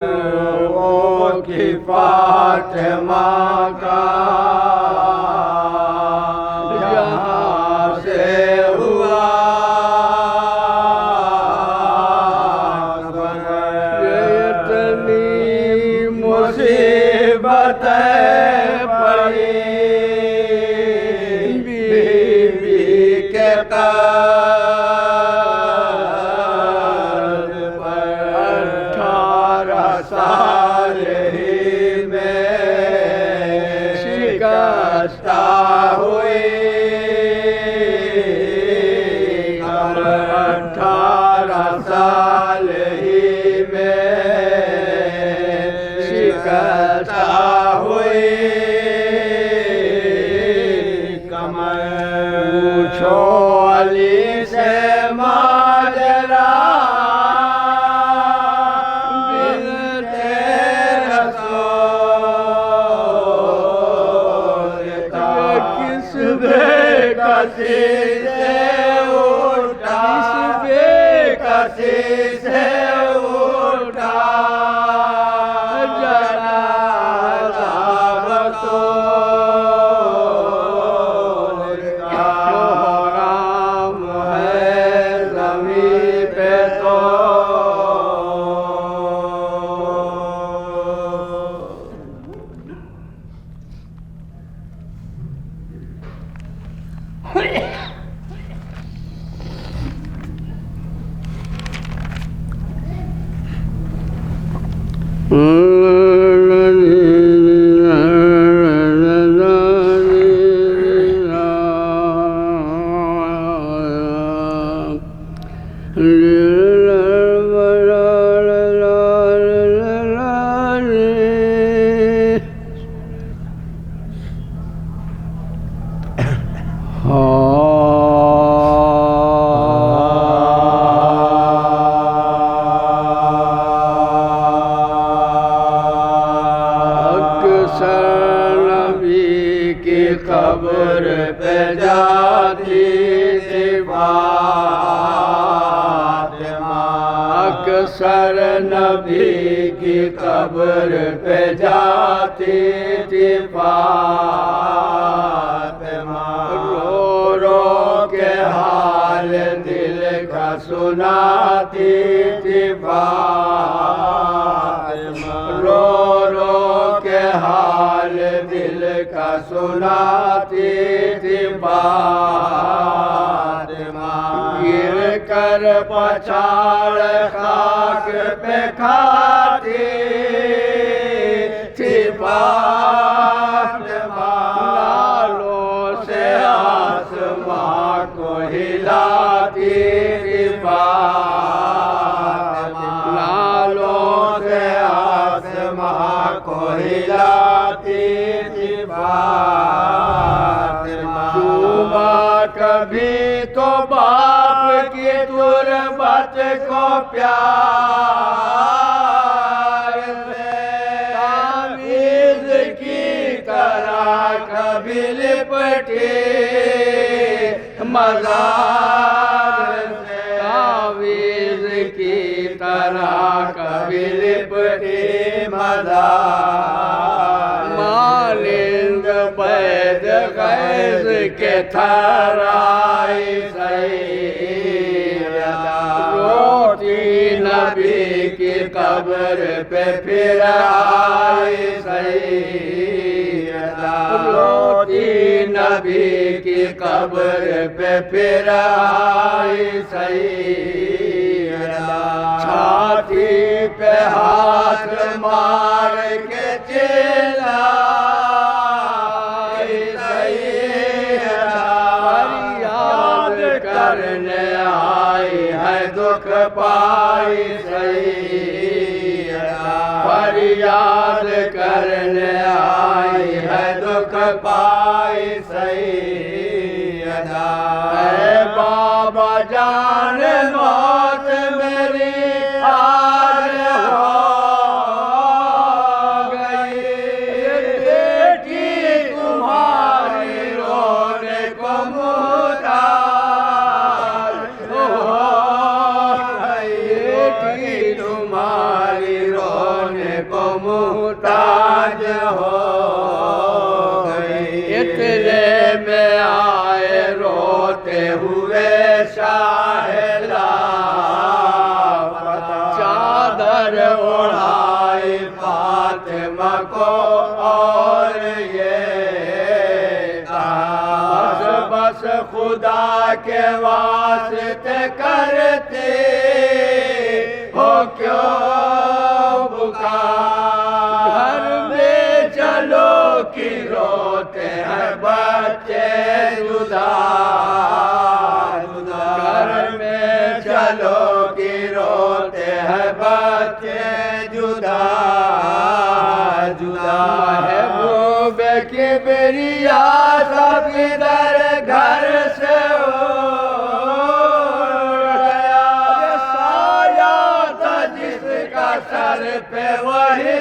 वो की फातिमा का यहाँ से हुआ इतनी मुसीबतें पड़ी बीबी के साल ही में शिकस्ता हुई 18 साल ही में शिकस्ता हुई कमर पूछो अली से माजरा कसी से उठा कसी से उठा जनाजा बतौर का राम है ज़मीं पे तो कब्र पे जाती थी फातिमा अक्सर नबी की कब्र पे जाती थी फातिमा रो रो के हाल दिल का सुनाती थी फातिमा रो रो के हाल दिल का सुनाती थी फातिमा गिर कर पछाड़ खाक पे खाती थी फातिमा लालों से आसमां को हिलाती थी फातिमा लालों से आसमां को हिलाती थी फातिमा सुबह कभी तो बाप की तुरबत को प्यार से तावीज़ की तरह कभी लिपटी मज़ार से तावीज़ की तरह कभी लिपटी मज़ार मालिंद बैद गैस के थराई सैयदा रोती नबी की कब्र पे फिर आई सैयदा रोती नबी की कब्र पे फिर आई सैयदा छाती पे हाथ मार के चिल्ला करने आई है दुख पाई सैयदा फरियाद करने आई है दुख पाई सैयदा ऐ बाबा जान मौत मेरी आज हो गई बेटी तुम्हारी रोने को मुहताज हो गई तुम्हारी रोने को मुहताज हो गई। इतने में आए रोते हुए शाहला, चादर उड़ाई फातिमा को और ये कहा, बस बस खुदा के वास्ते करते हो क्यों पुकार। घर में चलो कि रोते हैं बच्चे जुदा जुदा। घर में चलो कि रोते हैं बच्चे जुदा जुदा। महबूब की बिरिया सब इधर घर से सर पे वही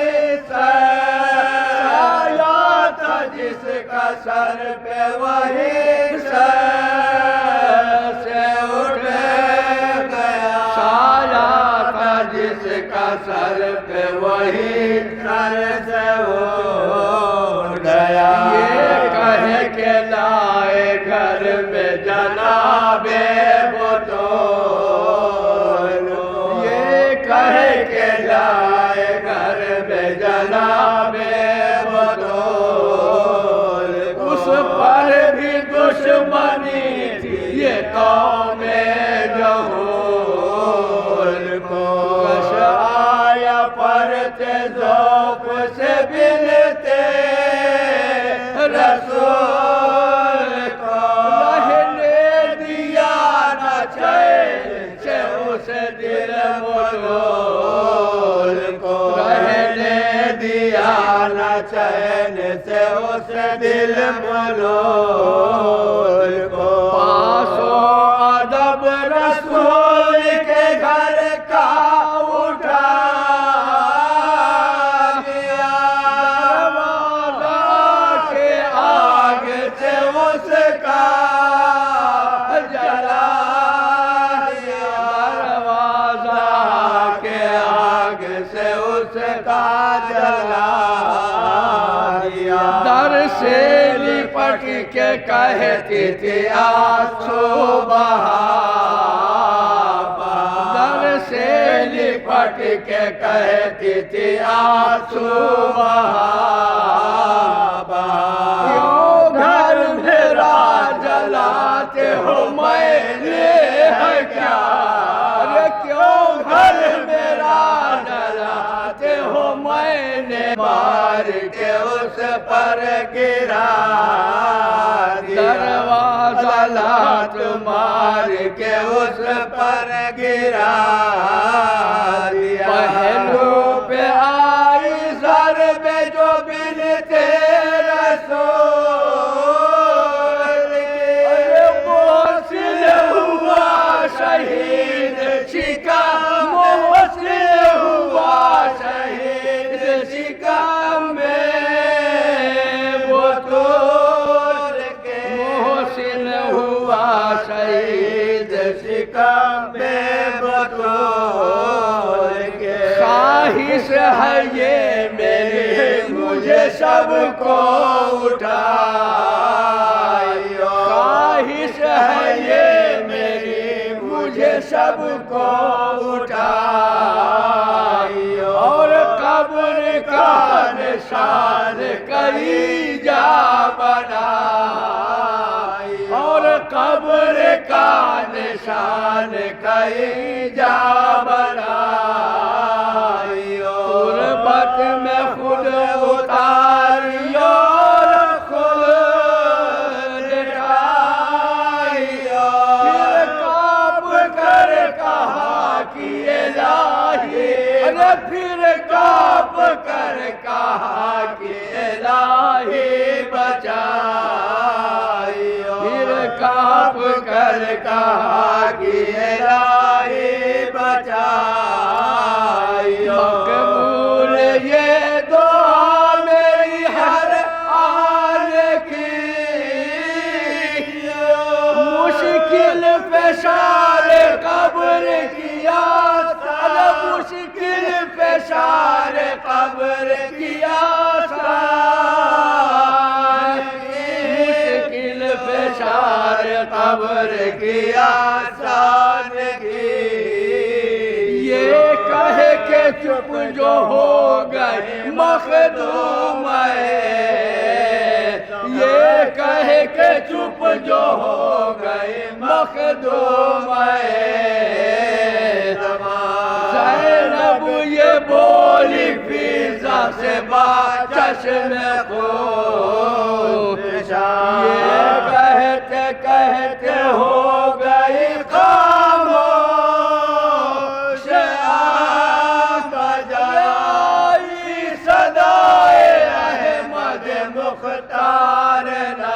साया था, जिसका सर पे वही सर से उठ गया। साया था जिसका सर पे वही सर से उठ गया। ये कहे के लाए घर में जनाबे वो तो, ये कहे के लाए घर में जनाबे बतौल। उस पर भी दुश्मनी थी ये कौमे जहूल को। कश आया परते ज़ौक़ से बिनते रसूल को। रहने दिया न चैन से उस दिल मलोल को। रहने दिया न चैन से उस दिल मलोल को। पासो अदब रसूल के घर का उठा दिया। दरवाज़ा के आग से उसका जला दिया। दरवाज़ा के आग से उसका जला दिया। दर से लिपट के कहती थी आंसू बहा। दर से लिपट के कहती थी आंसू बहा। क्यों घर मेरा जलाते हो मैंने है क्या। अरे क्यों घर मेरा जलाते हो मैंने मार के उस पर गिरा। दरवाज़ा लात मार के उस पर गिरा दिया। पहलू पे आई सर पे जो बिनते रसूल। अरे मोहसिन हुआ शहीद शिका, मोहसिन हुआ शहीद शिका में वो तोड़ के। मोहसिन हुआ शहीद शिका में वो तोड़ के। ख्वाहिश है ये मेरी मुझे सबको उठाइयो। ख्वाहिश है ये मेरी मुझे सबको उठाइयो। और कब्र का निशान कहीं जा बनाई। और कब्र का निशान कहीं जा बनाइयो। तुरबत में खुद उतारियो खुद लिटाइयो। फिर काँप कर कहा कि इलाही। अरे फिर काँप कर कहा कि इलाही बचाइयो। फिर काँप कर कहा कि इलाही बचाइयो। मकबूल ये दुआ मेरी हर आन की। मुश्किल पेशार कब्र किया। मुश्किल पेशार कब्र चुप जो हो गए मखदूम, ये कह के चुप जो हो गए मखदूम। ज़ैनब ये बोली फिजा से चश्मे खून, ये कहते कहते हो गए